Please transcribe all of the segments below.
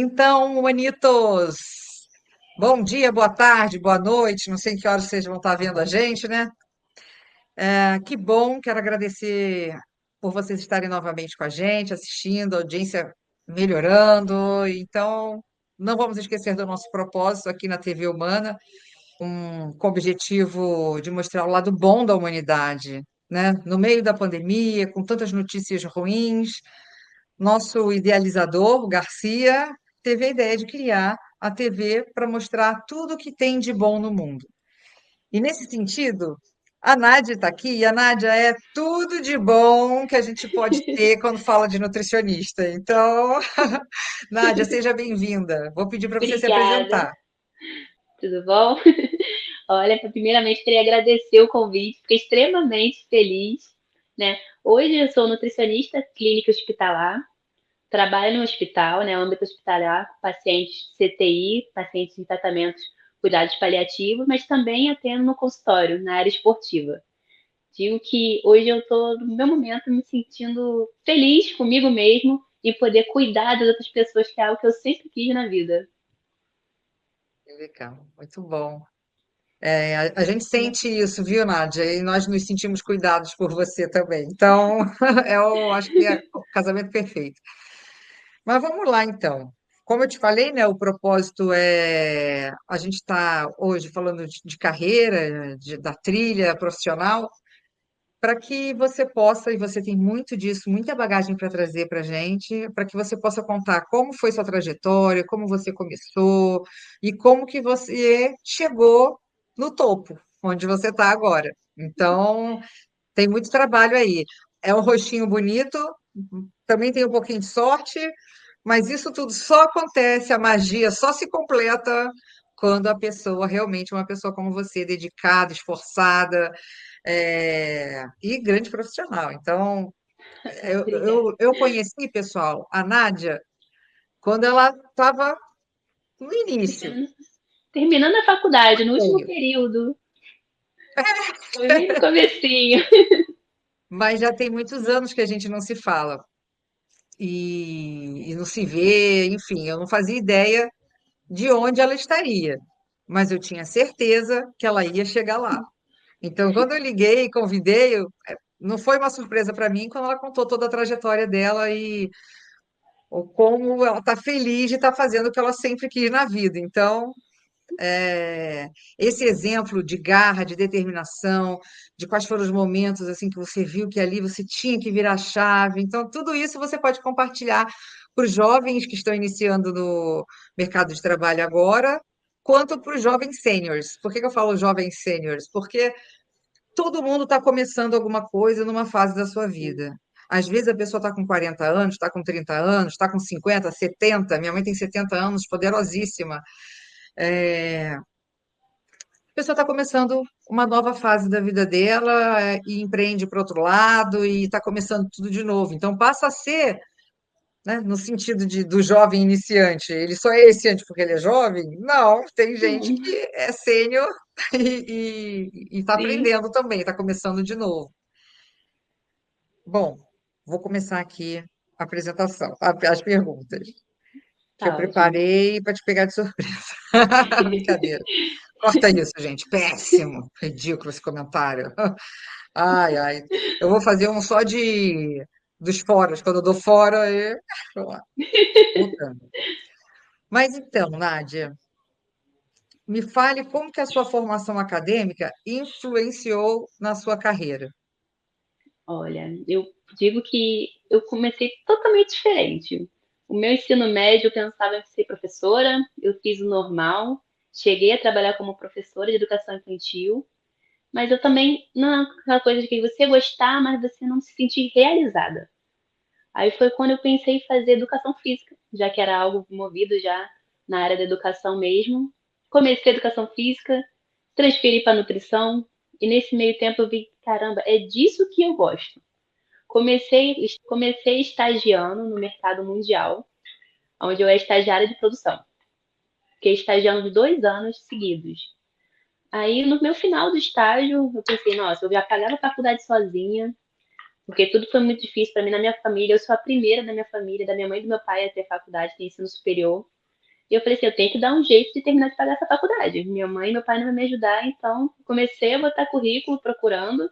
Então, Manitos, bom dia, boa tarde, boa noite. Não sei em que horas vocês vão estar vendo a gente, né? Que bom, quero agradecer por vocês estarem novamente com a gente, assistindo, a audiência melhorando. Então, não vamos esquecer do nosso propósito aqui na TV Humana, com o objetivo de mostrar o lado bom da humanidade, né? No meio da pandemia, com tantas notícias ruins, nosso idealizador, o Garcia, teve a ideia de criar a TV para mostrar tudo o que tem de bom no mundo. E nesse sentido, a Nádia está aqui, e a Nádia é tudo de bom que a gente pode ter quando fala de nutricionista. Então, Nádia, seja bem-vinda. Vou pedir para você se Obrigada, apresentar. tudo bom? Olha, primeiramente queria agradecer o convite, fiquei extremamente feliz, né? Hoje eu sou nutricionista clínica hospitalar, trabalho no hospital, né, âmbito hospitalar, com pacientes CTI, pacientes em tratamentos, cuidados paliativos, mas também atendo no consultório, na área esportiva. Digo que hoje eu estou, no meu momento, me sentindo feliz comigo mesmo e poder cuidar das outras pessoas, que é algo que eu sempre quis na vida. Que legal, muito bom. A gente sente isso, viu, Nádia? E nós nos sentimos cuidados por você também. Então, eu acho que é o casamento perfeito. Mas vamos lá, então. Como eu te falei, né, o propósito é a gente está hoje falando de carreira, da trilha profissional, para que você possa, e você tem muito disso, muita bagagem para trazer para a gente, para que você possa contar como foi sua trajetória, como você começou e como que você chegou no topo, onde você está agora. Então, tem muito trabalho aí. É um rostinho bonito, também tem um pouquinho de sorte, mas isso tudo só acontece, a magia só se completa quando a pessoa realmente é uma pessoa como você, dedicada, esforçada, e grande profissional. Então, Obrigada. eu conheci, pessoal, a Nádia quando ela estava no início. Terminando a faculdade, no último período, foi bem no comecinho. Mas já tem muitos anos que a gente não se fala e não se vê, enfim, eu não fazia ideia de onde ela estaria, mas eu tinha certeza que ela ia chegar lá. Então, quando eu liguei e convidei, não foi uma surpresa para mim quando ela contou toda a trajetória dela e o como ela está feliz de estar fazendo o que ela sempre quis na vida. Então, esse exemplo de garra, de determinação, de quais foram os momentos assim que você viu que ali você tinha que virar a chave. Então, tudo isso você pode compartilhar para os jovens que estão iniciando no mercado de trabalho agora, quanto para os jovens sêniores. Por que que eu falo jovens sêniores? Porque todo mundo está começando alguma coisa numa fase da sua vida. Às vezes a pessoa está com 40 anos, está com 30 anos, está com 50, 70. Minha mãe tem 70 anos, poderosíssima. A pessoa está começando uma nova fase da vida dela, e empreende para outro lado e está começando tudo de novo. Então passa a ser, né, no sentido do jovem iniciante. Ele só é iniciante porque ele é jovem? Não, tem gente que é sênior e está Sim, aprendendo também, está começando de novo. Bom, vou começar aqui a apresentação, as perguntas que eu tá ótimo. preparei para te pegar de surpresa. Brincadeira. Corta isso, gente. Péssimo. Ridículo esse comentário. Ai, ai. Eu vou fazer um só dos foras. Quando eu dou fora, vamos lá. Voltando. Mas então, Nádia, me fale como que a sua formação acadêmica influenciou na sua carreira. Olha, eu digo que eu comecei totalmente diferente. O meu ensino médio eu pensava em ser professora, eu fiz o normal, cheguei a trabalhar como professora de educação infantil, mas eu também não é aquela coisa de que você gostar, mas você não se sentir realizada. Aí foi quando eu pensei em fazer educação física, já que era algo movido já na área da educação mesmo. Comecei educação física, transferi para nutrição, e nesse meio tempo eu vi, caramba, é disso que eu gosto. Comecei estagiando no mercado mundial, onde eu era estagiária de produção. Fiquei estagiando 2 anos seguidos. Aí, no meu final do estágio, eu pensei, nossa, eu já pagava a faculdade sozinha, porque tudo foi muito difícil para mim na minha família. Eu sou a primeira da minha família, da minha mãe e do meu pai a ter faculdade, ter ensino superior. E eu falei assim, eu tenho que dar um jeito de terminar de pagar essa faculdade. Minha mãe e meu pai não vão me ajudar, então comecei a botar currículo procurando.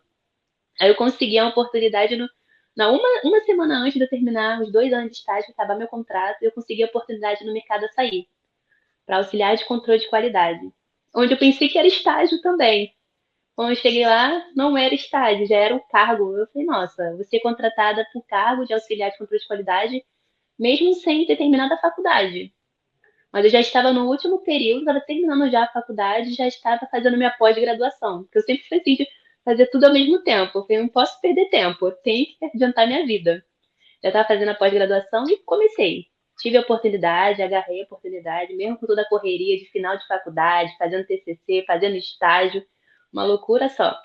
Aí eu consegui uma oportunidade uma semana antes de eu terminar os 2 anos de estágio, acabar meu contrato, eu consegui a oportunidade no mercado açaí, para auxiliar de controle de qualidade. Onde eu pensei que era estágio também. Quando eu cheguei lá, não era estágio, já era um cargo. Eu falei, nossa, vou ser contratada por cargo de auxiliar de controle de qualidade, mesmo sem ter terminado a faculdade. Mas eu já estava no último período, estava terminando já a faculdade, já estava fazendo minha pós-graduação. Porque eu sempre fui assim, de fazer tudo ao mesmo tempo. Eu falei, não posso perder tempo, eu tenho que adiantar minha vida. Já estava fazendo a pós-graduação e comecei. Tive a oportunidade, agarrei a oportunidade, mesmo com toda a correria de final de faculdade, fazendo TCC, fazendo estágio, uma loucura só.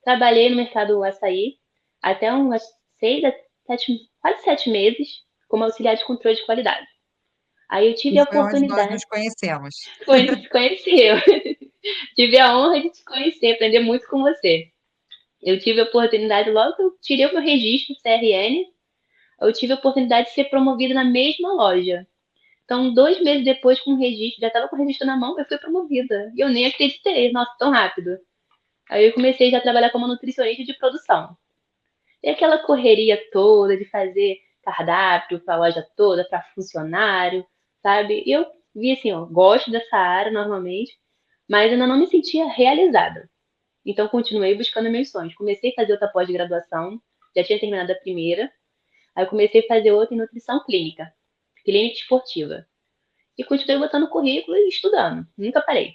Trabalhei no mercado açaí até umas 6 a 7, quase 7 meses, como auxiliar de controle de qualidade. Aí eu E tive a foi onde nós oportunidade, nos conhecemos. foi onde se conheceu. Tive a honra de te conhecer, aprender muito com você. Eu tive a oportunidade, logo que eu tirei o meu registro CRN, eu tive a oportunidade de ser promovida na mesma loja. Então, 2 meses depois, com o registro, já estava com o registro na mão, eu fui promovida. E eu nem acreditei, nossa, tão rápido. Aí eu comecei já a trabalhar como nutricionista de produção. E aquela correria toda de fazer cardápio para a loja toda, para funcionário, sabe? E eu vi assim, ó, gosto dessa área normalmente, mas ainda não me sentia realizada. Então continuei buscando meus sonhos. Comecei a fazer outra pós-graduação, já tinha terminado a primeira, aí eu comecei a fazer outra em nutrição clínica, clínica esportiva. E continuei botando currículo e estudando, nunca parei.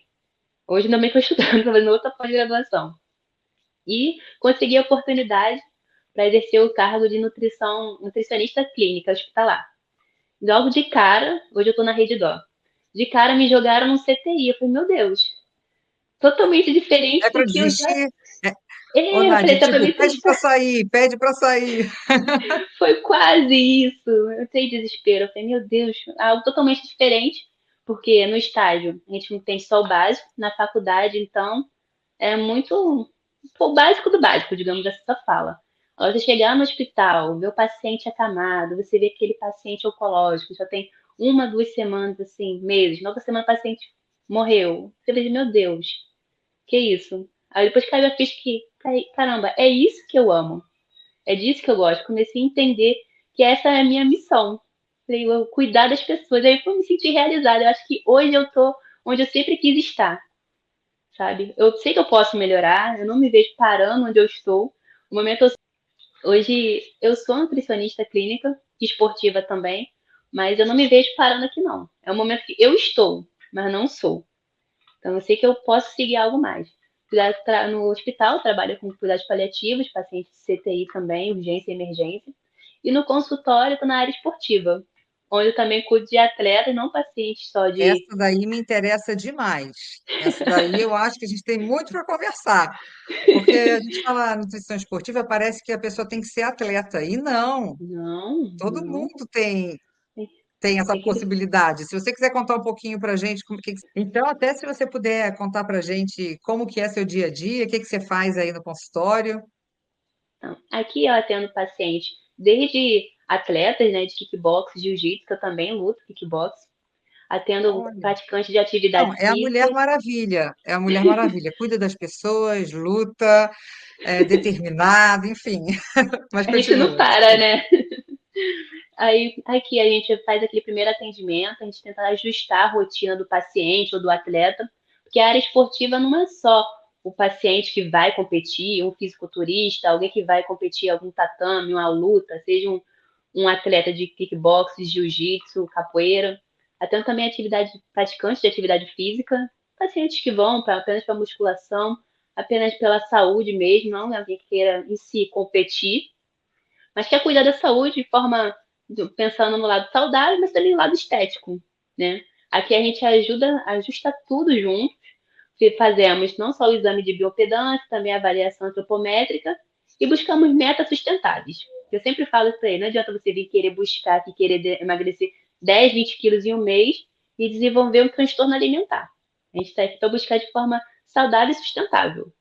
Hoje ainda bem que eu estou estudando, tô fazendo outra pós-graduação. E consegui a oportunidade para exercer o cargo de nutricionista clínica hospitalar. Logo de cara, hoje eu estou na Rede Dó. De cara me jogaram no CTI. Eu falei, meu Deus, totalmente É diferente para do que eu já. desistir? É, ô, É, eu Nádia, falei, tipo, totalmente pede para sair, pede para sair. foi quase isso. Eu entrei em desespero. Eu falei, meu Deus, algo totalmente diferente, porque no estágio a gente não tem só o básico, na faculdade, então, é muito o básico do básico, digamos dessa fala. Ao você chegar no hospital, ver o paciente acamado, você vê aquele paciente oncológico, já tem 1, 2 semanas, assim, meses, na outra semana o paciente morreu. Você vê, meu Deus, que isso? Aí depois caiu a ficha que, caramba, é isso que eu amo, é disso que eu gosto. Comecei a entender que essa é a minha missão. Falei, eu cuidar das pessoas. Aí eu me senti realizada. Eu acho que hoje eu tô onde eu sempre quis estar, sabe? Eu sei que eu posso melhorar, eu não me vejo parando onde eu estou. No momento, hoje eu sou nutricionista clínica, esportiva também, mas eu não me vejo parando aqui, não. É um momento que eu estou, mas não sou. Então eu sei que eu posso seguir algo mais. No hospital, trabalho com cuidados paliativos, pacientes de CTI também, urgência e emergência. E no consultório, estou na área esportiva, onde eu também cuido de atletas, não pacientes só de. Essa daí me interessa demais. Essa daí eu acho que a gente tem muito para conversar. Porque a gente fala nutrição esportiva, parece que a pessoa tem que ser atleta. E não, Não, todo não. mundo tem essa Tem que possibilidade. Se você quiser contar um pouquinho para a gente, então, até se você puder contar para a gente como que é seu dia a dia, o que que você faz aí no consultório. Então, aqui eu atendo pacientes desde atletas, né, de kickbox, jiu-jitsu, que eu também luto kickbox, atendo Olha. praticantes de Não, atividade é a física. Mulher Maravilha, é a Mulher Maravilha. Cuida das pessoas, luta, é determinada, enfim. Mas A gente não continua, para, desculpa. né? Aí aqui a gente faz aquele primeiro atendimento, a gente tenta ajustar a rotina do paciente ou do atleta, porque a área esportiva não é só o paciente que vai competir, um fisiculturista, alguém que vai competir em algum tatame, uma luta, seja um atleta de kickbox, jiu-jitsu, capoeira, atendo também atividade, praticantes de atividade física, pacientes que vão apenas para musculação, apenas pela saúde mesmo, não é alguém que queira em si competir, mas quer cuidar da saúde de forma pensando no lado saudável, mas também no lado estético, né? Aqui a gente ajusta tudo junto, fazemos não só o exame de biopedância, também a avaliação antropométrica e buscamos metas sustentáveis. Eu sempre falo para ele, não adianta você vir querer buscar, querer emagrecer 10, 20 quilos em um mês e desenvolver um transtorno alimentar. A gente está aqui para buscar de forma saudável e sustentável.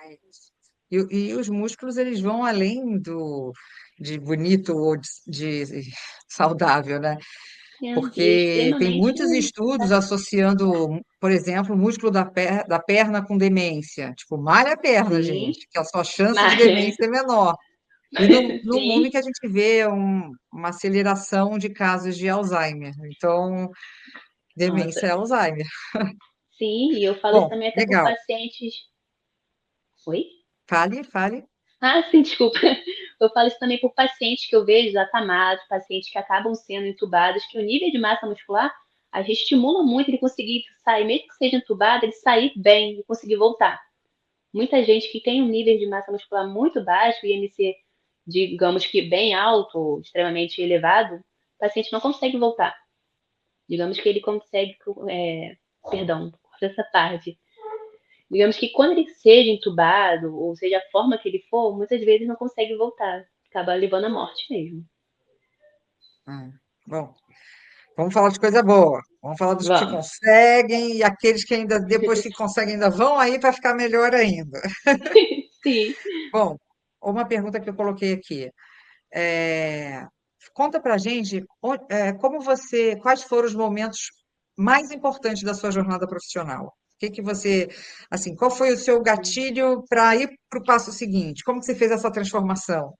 É isso. E os músculos, eles vão além de bonito ou de saudável, né? E é Porque tem extremamente muitos estudos satisfatório. associando, por exemplo, o músculo da perna com demência. Tipo, malha a perna, Sim, gente, que a sua chance de mas demência é menor. E no mundo sim, que a gente vê uma aceleração de casos de Alzheimer. Então, nossa, demência é Alzheimer. sim, e eu falo isso Bom, também até por legal. pacientes. Oi? Fale, fale. Ah, sim, desculpa. Eu falo isso também por pacientes que eu vejo acamados, pacientes que acabam sendo entubados, que o nível de massa muscular, a gente estimula muito ele conseguir sair, mesmo que seja entubado, ele sair bem e conseguir voltar. Muita gente que tem um nível de massa muscular muito baixo, IMC, digamos que bem alto, ou extremamente elevado, o paciente não consegue voltar. Digamos que ele consegue, perdão, corta essa parte. Digamos que quando ele seja entubado, ou seja a forma que ele for, muitas vezes não consegue voltar. Acaba levando à morte mesmo. Ah, bom, vamos falar de coisa boa. Vamos falar dos que Vamos. conseguem e aqueles que ainda, depois que conseguem, ainda vão aí para ficar melhor ainda. Sim. Bom, uma pergunta que eu coloquei aqui. É, conta para a gente como quais foram os momentos mais importantes da sua jornada profissional? O que que você, assim, qual foi o seu gatilho para ir para o passo seguinte? Como que você fez essa transformação?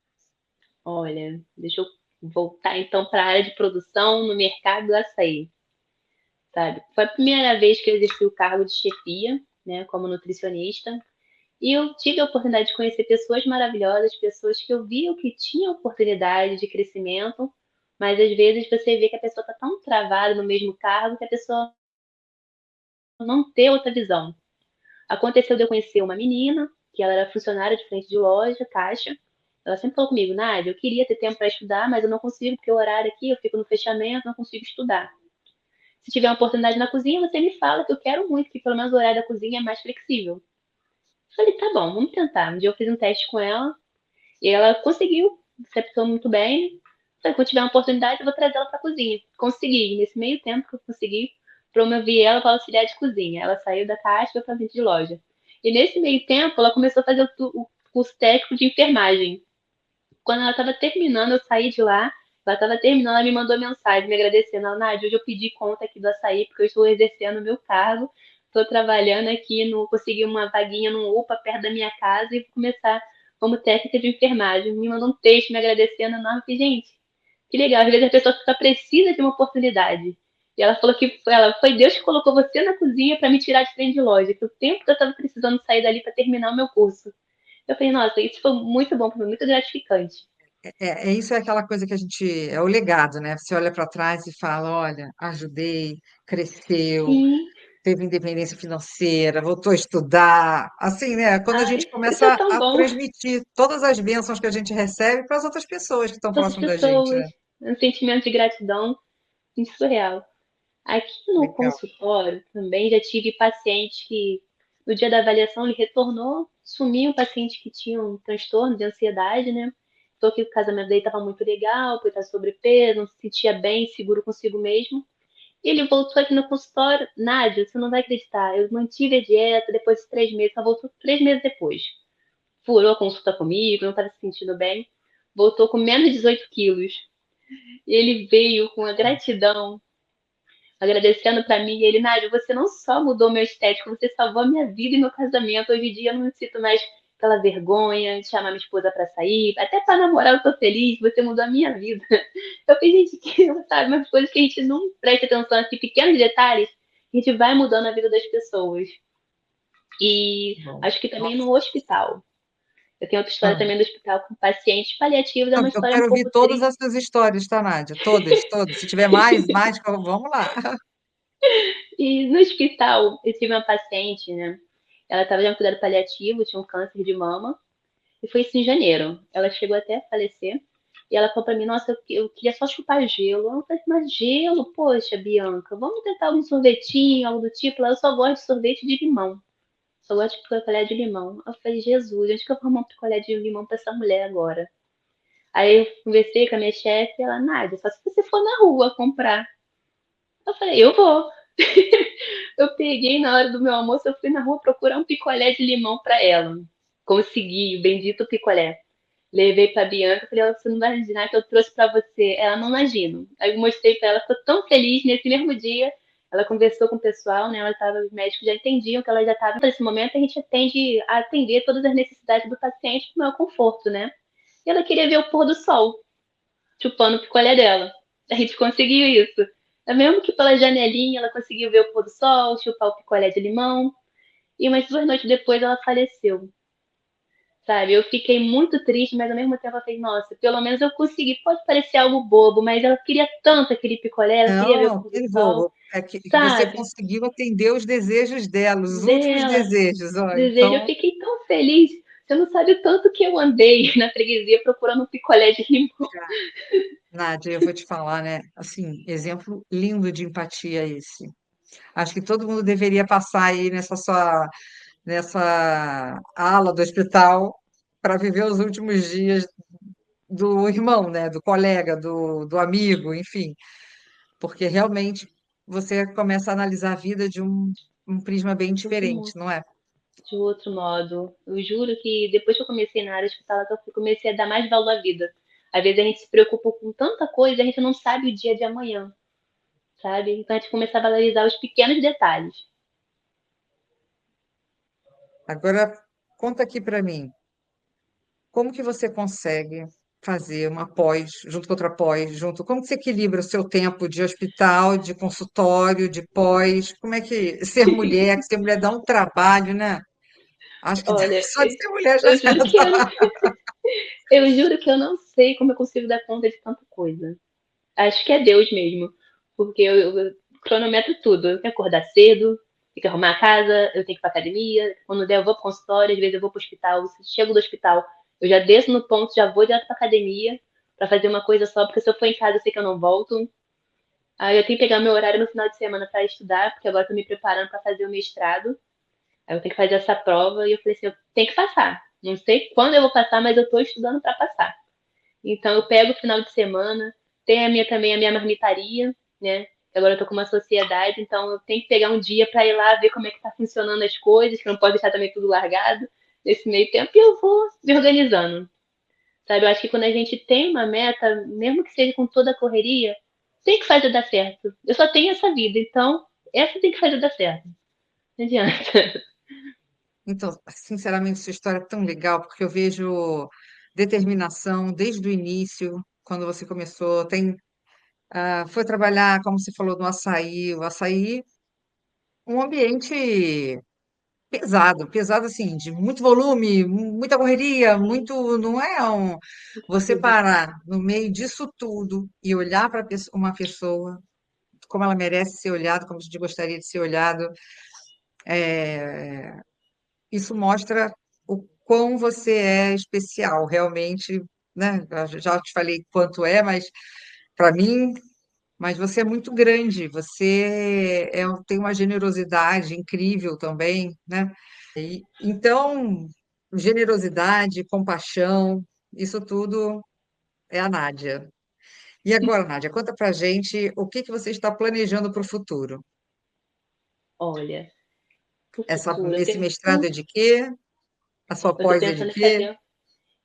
Olha, deixa eu voltar então para a área de produção no mercado do açaí, sabe? Foi a primeira vez que eu exerci o cargo de chefia, né, como nutricionista. E eu tive a oportunidade de conhecer pessoas maravilhosas, pessoas que eu via que tinham oportunidade de crescimento, mas às vezes você vê que a pessoa está tão travada no mesmo cargo que a pessoa não tem outra visão. Aconteceu de eu conhecer uma menina, que ela era funcionária de frente de loja, caixa. Ela sempre falou comigo, Nádia, eu queria ter tempo para estudar, mas eu não consigo, porque o horário aqui, eu fico no fechamento, não consigo estudar. Se tiver uma oportunidade na cozinha, você me fala que eu quero muito, que pelo menos o horário da cozinha é mais flexível. Falei, tá bom, vamos tentar. Um dia eu fiz um teste com ela e ela conseguiu, se acertou muito bem. Falei, quando tiver uma oportunidade, eu vou trazer ela para a cozinha. Consegui. Nesse meio tempo que eu consegui, promovi ela para auxiliar de cozinha. Ela saiu da caixa e foi para frente de loja. E nesse meio tempo, ela começou a fazer o curso técnico de enfermagem. Quando ela estava terminando, eu saí de lá. Ela estava terminando, ela me mandou mensagem me agradecendo. Ela, Nádia, hoje eu pedi conta aqui do açaí, porque eu estou exercendo o meu cargo. Estou trabalhando aqui, no, consegui uma vaguinha no UPA perto da minha casa e vou começar como técnica de enfermagem. Me mandou um texto me agradecendo. Não, eu falei, gente, que legal. Às vezes a pessoa só precisa de uma oportunidade. E ela falou que foi Deus que colocou você na cozinha para me tirar de frente de loja, que o tempo que eu estava precisando sair dali para terminar o meu curso. Eu falei, nossa, isso foi muito bom para mim, muito gratificante. Isso é aquela coisa que a gente, é o legado, né? Você olha para trás e fala, olha, ajudei, cresceu, Sim. teve independência financeira, voltou a estudar. Assim, né? Quando a gente Ai, isso é começa tão a bom transmitir todas as bênçãos que a gente recebe para as outras pessoas que estão para outras próximas da gente, pessoas. né? Um sentimento de gratidão surreal. Aqui no Legal. consultório também já tive paciente que no dia da avaliação ele retornou, sumiu um paciente que tinha um transtorno de ansiedade, né? Falou que o casamento dele estava muito legal, porque estava sobrepeso, não se sentia bem, seguro consigo mesmo. E ele voltou aqui no consultório. Nádia, você não vai acreditar, eu mantive a dieta depois de 3 meses, só voltou 3 meses depois. Furou a consulta comigo, não estava se sentindo bem. Voltou com menos de 18 quilos. E ele veio com a gratidão, agradecendo para mim. E ele, Nádia, você não só mudou meu estético, você salvou a minha vida e meu casamento. Hoje em dia eu não me sinto mais aquela vergonha de chamar minha esposa para sair. Até para namorar eu tô feliz, você mudou a minha vida. Eu falei, gente, que, sabe, umas coisas que a gente não presta atenção, assim, pequenos detalhes, a gente vai mudando a vida das pessoas. E Bom. acho que também no Nossa. hospital. Eu tenho outra história Ah. também do hospital com pacientes paliativos, é uma Eu história um quero ouvir pouco todas triste. essas histórias, tá, Nádia? Todas, todas. Se tiver mais, vamos lá. E no hospital, eu tive uma paciente, né? Ela estava já em cuidado paliativo, tinha um câncer de mama, e foi isso em janeiro. Ela chegou até a falecer. E ela falou pra mim, nossa, eu queria só chupar gelo. Eu falei, mas gelo, poxa, Bianca, vamos tentar um sorvetinho, algo do tipo. Ela, eu só gosto de sorvete de limão. Só gosto de picolé de limão. Eu falei, Jesus, onde que eu vou arrumar um picolé de limão pra essa mulher agora? Aí eu conversei com a minha chefe e ela, Nádia, só se você for na rua comprar. Eu falei, eu vou. Eu peguei na hora do meu almoço, eu fui na rua procurar um picolé de limão para ela. Consegui, o bendito picolé. Levei pra Bianca, falei, "Ó, você não vai imaginar que eu trouxe pra você." Ela, não imagino. Aí eu mostrei pra ela, ficou tão feliz nesse mesmo dia. Ela conversou com o pessoal, né? Ela tava, os médicos já entendiam que ela já estava. Nesse momento, a gente atende a atender todas as necessidades do paciente com o maior conforto, né? E ela queria ver o pôr do sol, chupando o picolé dela. A gente conseguiu isso. É mesmo que pela janelinha ela conseguiu ver o pôr do sol, chupar o picolé de limão. E umas 2 noites depois ela faleceu, sabe? Eu fiquei muito triste, mas ao mesmo tempo eu falei, nossa, pelo menos eu consegui. Pode parecer algo bobo, mas ela queria tanto aquele picolé, ela queria ver o Não, pôr do aquele sol, bobo. É que você sabe? conseguiu atender os desejos dela, os últimos Dela, desejos, ó. desejo. Eu Então, fiquei tão feliz. Você não sabe o tanto que eu andei na freguesia procurando um picolé de limão. Nádia, eu vou te falar, né? Assim, exemplo lindo de empatia esse. Acho que todo mundo deveria passar aí nessa ala do hospital para viver os últimos dias do irmão, né? Do colega, do amigo, enfim. Porque realmente você começa a analisar a vida de um prisma bem Outro diferente, mundo. não é? De outro modo. Eu juro que depois que eu comecei na área hospitalar, eu comecei a dar mais valor à vida. Às vezes a gente se preocupa com tanta coisa, a gente não sabe o dia de amanhã, sabe? Então a gente começa a valorizar os pequenos detalhes. Agora, conta aqui para mim, como que você consegue fazer uma pós, junto com outra pós, junto, como que você equilibra o seu tempo de hospital, de consultório, de pós? Como é que ser mulher dá um trabalho, né? Acho que Olha, só de ser mulher já eu juro que eu, dá. eu juro que eu não sei como eu consigo dar conta de tanta coisa. Acho que é Deus mesmo, porque eu cronometro tudo. Eu tenho que acordar cedo, tenho que arrumar a casa, eu tenho que ir pra academia. Quando der, eu vou pro consultório, às vezes eu vou pro hospital. Se chego do hospital, eu já desço no ponto, já vou direto pra academia pra fazer uma coisa só, porque se eu for em casa, eu sei que eu não volto. Aí eu tenho que pegar meu horário no final de semana pra estudar, porque agora eu tô me preparando pra fazer o mestrado. Aí eu tenho que fazer essa prova e eu falei assim, eu tenho que passar. Não sei quando eu vou passar, mas eu tô estudando pra passar. Então eu pego o final de semana, tem também a minha marmitaria, né? Agora eu tô com uma sociedade, então eu tenho que pegar um dia para ir lá ver como é que tá funcionando as coisas, que não pode deixar também tudo largado nesse meio tempo, e eu vou me organizando. Sabe, eu acho que quando a gente tem uma meta, mesmo que seja com toda a correria, tem que fazer dar certo. Eu só tenho essa vida, então essa tem que fazer dar certo. Não adianta. Então, sinceramente, sua história é tão legal, porque eu vejo determinação desde o início, quando você começou, foi trabalhar, como você falou, no açaí, o açaí, um ambiente pesado, pesado assim, de muito volume, muita correria, Sim, muito, não é você tudo. parar no meio disso tudo e olhar para uma pessoa como ela merece ser olhada, como a gente gostaria de ser olhado, isso mostra o quão você é especial, realmente, né? Eu já te falei quanto é, mas para mim, mas você é muito grande, tem uma generosidade incrível também, né? Então, generosidade, compaixão, isso tudo é a Nádia. E agora, Nádia, conta pra gente o que que você está planejando para o futuro. Olha, pro futuro, Esse mestrado é muito, de quê? A sua eu tô pós é de pensando em quê? fazer.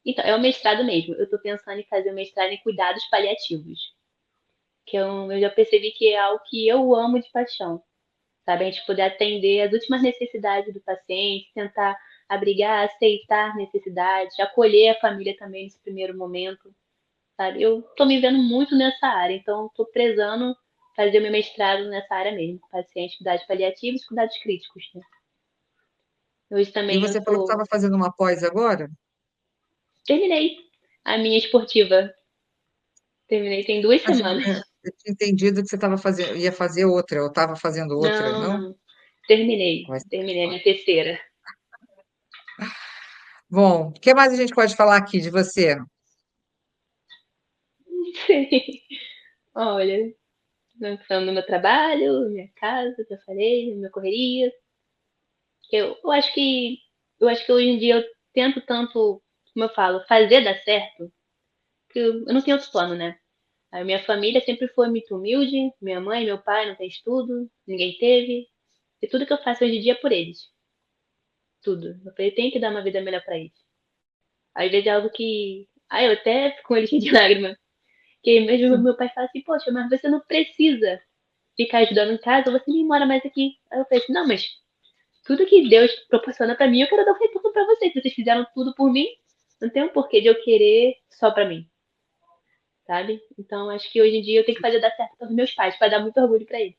Então, é o mestrado mesmo. Eu tô pensando em fazer o mestrado em cuidados paliativos, que eu já percebi que é algo que eu amo de paixão, sabe? A gente poder atender as últimas necessidades do paciente, tentar abrigar, aceitar necessidades, acolher a família também nesse primeiro momento, sabe? Eu tô me vendo muito nessa área, então tô prezando fazer o meu mestrado nessa área mesmo, com pacientes, cuidados paliativos e cuidados críticos, né? Hoje E também eu você falou que tô... estava fazendo uma pós agora? Terminei a minha esportiva. Terminei tem 2 semanas. Eu tinha entendido que você estava fazendo, ia fazer outra, eu estava fazendo outra, Não, não? não. Terminei. Mas, Terminei a minha terceira. bom, o que mais a gente pode falar aqui de você? Olha, pensando no meu trabalho, minha casa, que eu falei, minha correria. Eu acho que hoje em dia eu tento tanto, como eu falo, fazer dar certo, que eu não tenho outro plano, né? A minha família sempre foi muito humilde, minha mãe, meu pai não tem estudo, ninguém teve, e tudo que eu faço hoje em dia é por eles. tudo. Eu falei, tem que dar uma vida melhor pra eles. Às vezes é algo que. Aí eu até fico com ele cheio de lágrimas. Que mesmo meu pai fala assim, poxa, mas você não precisa ficar ajudando em casa, você nem mora mais aqui. Aí eu falei assim, não, mas tudo que Deus proporciona pra mim, eu quero dar um retorno pra vocês. Vocês fizeram tudo por mim, não tem um porquê de eu querer só pra mim, sabe? Então acho que hoje em dia eu tenho que fazer dar certo para os meus pais, pra dar muito orgulho pra eles.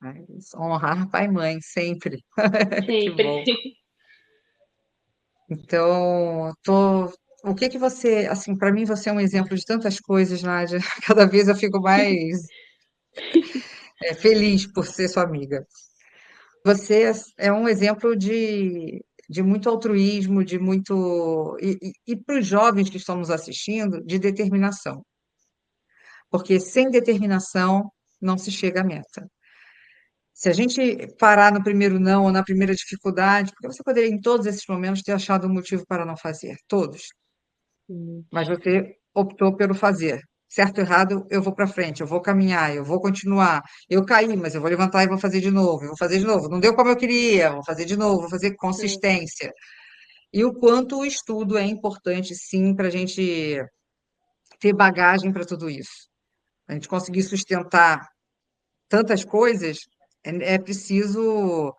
Mas honrar pai e mãe, sempre. Que Sempre. bom. Então, o que que você, assim, para mim você é um exemplo de tantas coisas, Nádia. Cada vez eu fico mais feliz por ser sua amiga. Você é um exemplo de muito altruísmo, de muito. E para os jovens que estão nos assistindo, de determinação. Porque sem determinação não se chega à meta. Se a gente parar no primeiro não ou na primeira dificuldade, porque você poderia, em todos esses momentos, ter achado um motivo para não fazer, todos, Hum, mas você optou pelo fazer. Certo ou errado, eu vou para frente, eu vou caminhar, eu vou continuar. Eu caí, mas eu vou levantar e vou fazer de novo, eu vou fazer de novo. Não deu como eu queria, vou fazer de novo, vou fazer hum, consistência. E o quanto o estudo é importante, sim, para a gente ter bagagem para tudo isso. A gente conseguir sustentar tantas coisas, é preciso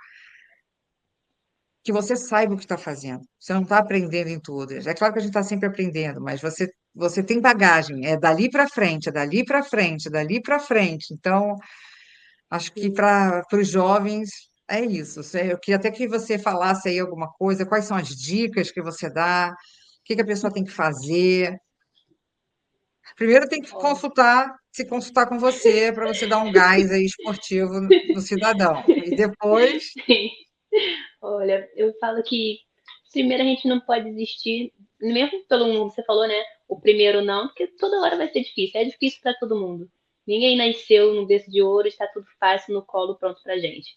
que você saiba o que está fazendo. Você não está aprendendo em tudo. É claro que a gente está sempre aprendendo, mas você tem bagagem. É dali para frente, é dali para frente, é dali para frente. Então, acho que hum. para os jovens é isso. Eu queria até que você falasse aí alguma coisa, quais são as dicas que você dá, o que que a pessoa tem que fazer. Primeiro tem que Ó, se consultar com você para você dar um gás aí esportivo no cidadão. E depois, olha, eu falo que primeiro a gente não pode desistir, mesmo pelo mundo, você falou, né? O primeiro não, porque toda hora vai ser difícil. É difícil para todo mundo. Ninguém nasceu no berço de ouro, está tudo fácil no colo pronto pra gente.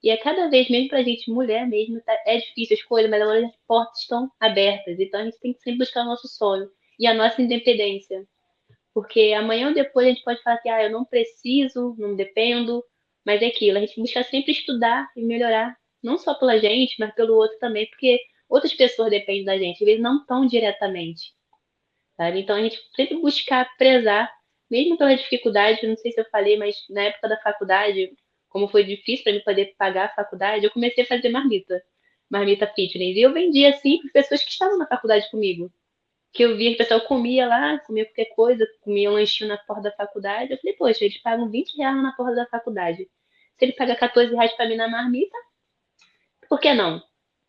E a cada vez, mesmo pra gente, mulher mesmo, é difícil a escolha, mas agora as portas estão abertas. Então a gente tem que sempre buscar o nosso sonho e a nossa independência. Porque amanhã ou depois a gente pode falar que eu não preciso, não dependo, mas é aquilo, a gente busca sempre estudar e melhorar, não só pela gente, mas pelo outro também, porque outras pessoas dependem da gente, eles não tão diretamente, sabe? Então a gente sempre buscar prezar, mesmo pela dificuldade, não sei se eu falei, mas na época da faculdade, como foi difícil para mim poder pagar a faculdade, eu comecei a fazer marmita fitness, e eu vendia assim para pessoas que estavam na faculdade comigo que eu via que o pessoal comia lá, comia qualquer coisa, comia um lanchinho na porta da faculdade. Eu falei, poxa, eles pagam R$ 20 na porta da faculdade. Se ele paga R$ 14 pra mim na marmita, por que não?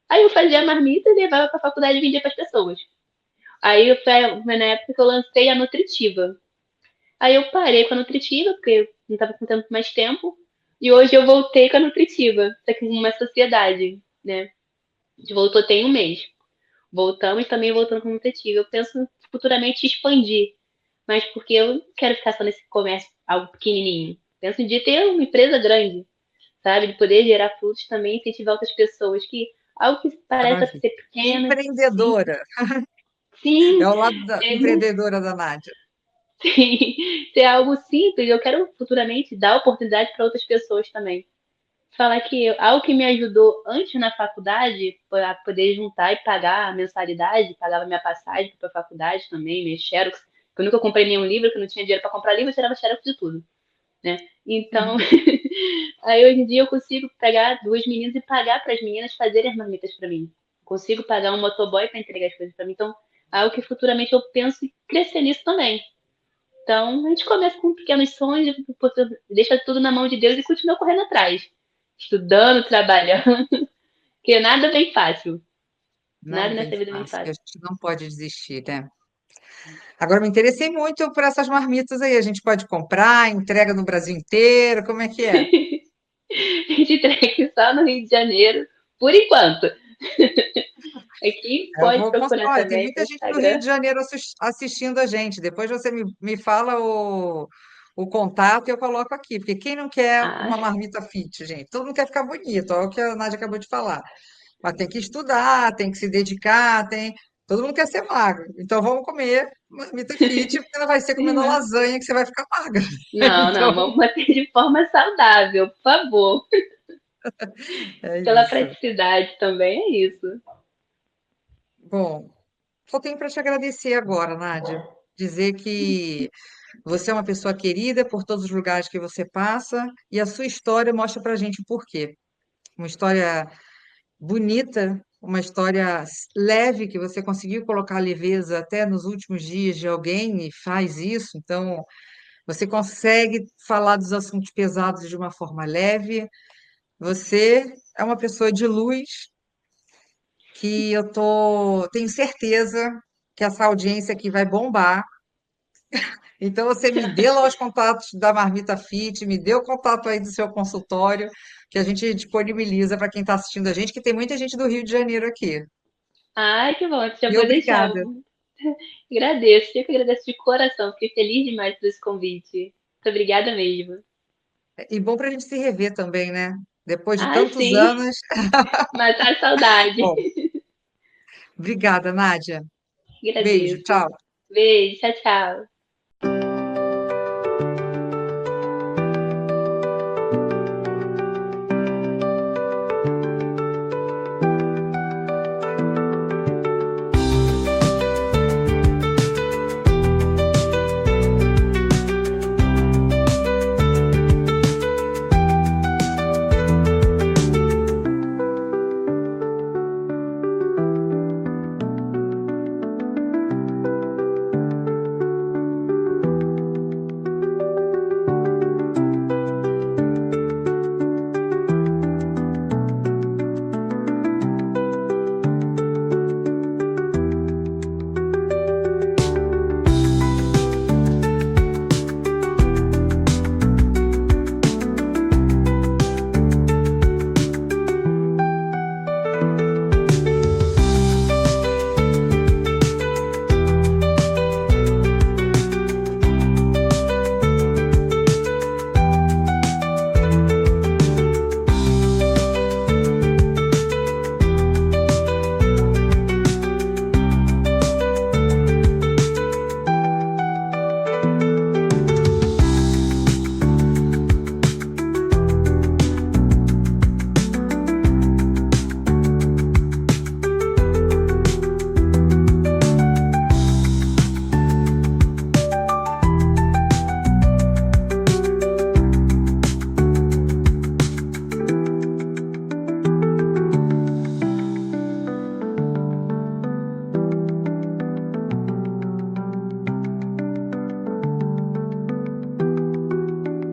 Aí eu fazia a marmita e levava pra faculdade e vendia pras pessoas. Aí foi na época que eu lancei a nutritiva. Aí eu parei com a nutritiva, porque eu não tava com tanto mais tempo. E hoje eu voltei com a nutritiva, só que com uma sociedade, né? A gente voltou tem um mês. Voltamos também voltando com a nutritiva. Eu penso futuramente expandir, mas porque eu não quero ficar só nesse comércio, algo pequenininho. Penso em dia ter uma empresa grande, sabe? De poder gerar frutos também, incentivar outras pessoas, que algo que parece maravilha. ser pequeno, simples, Empreendedora. sim, É o lado da é, não, empreendedora da Nádia. sim, ser algo simples, eu quero futuramente dar oportunidade para outras pessoas também. Falar que algo que me ajudou antes na faculdade, para poder juntar e pagar a mensalidade, pagava minha passagem para a faculdade também, minha xerox, que eu nunca comprei nenhum livro, que eu não tinha dinheiro para comprar livro, eu tirava xerox de tudo, né? Então, aí hoje em dia eu consigo pegar duas meninas e pagar para as meninas fazerem as marmitas para mim. Consigo pagar um motoboy para entregar as coisas para mim. Então, algo que futuramente eu penso em crescer nisso também. Então, a gente começa com pequenos sonhos, deixa tudo na mão de Deus e continua correndo atrás. Estudando, trabalhando, porque nada vem fácil. Não Nada vem nessa vida vem fácil, a fácil. gente não pode desistir, né? Agora, me interessei muito por essas marmitas aí. A gente pode comprar, entrega no Brasil inteiro, como é que é? A gente entrega só no Rio de Janeiro, por enquanto. Aqui Eu pode vou mostrar. procurar Olha, tem também muita no gente do Rio Instagram. de Janeiro assistindo a gente. Depois você me fala o contato e eu coloco aqui. Porque quem não quer Ah, uma marmita fit, gente? Todo mundo quer ficar bonito, olha o que a Nádia acabou de falar. Mas tem que estudar, tem que se dedicar, todo mundo quer ser magro. Então vamos comer marmita fit, porque ela vai ser comendo a sim. lasanha que você vai ficar magra. Não, Então, não, vamos manter de forma saudável, por favor. É Pela isso. praticidade também, é isso. Bom, só tenho para te agradecer agora, Nádia. Dizer que você é uma pessoa querida por todos os lugares que você passa e a sua história mostra para a gente o porquê. Uma história bonita, uma história leve que você conseguiu colocar leveza até nos últimos dias de alguém e faz isso. Então, você consegue falar dos assuntos pesados de uma forma leve. Você é uma pessoa de luz que tenho certeza que essa audiência aqui vai bombar. Então, você me dê lá os contatos da Marmita Fit, me dê o contato aí do seu consultório, que a gente disponibiliza para quem está assistindo a gente, que tem muita gente do Rio de Janeiro aqui. Ai, que bom, já E vou deixar. obrigada. Agradeço, eu que agradeço de coração. Fiquei feliz demais por esse convite. Muito obrigada mesmo. E bom para a gente se rever também, né? Depois de Ai, tantos sim, anos. matar a saudade. Bom, obrigada, Nádia. Beijo, Agradeço. tchau. Beijo, tchau, tchau.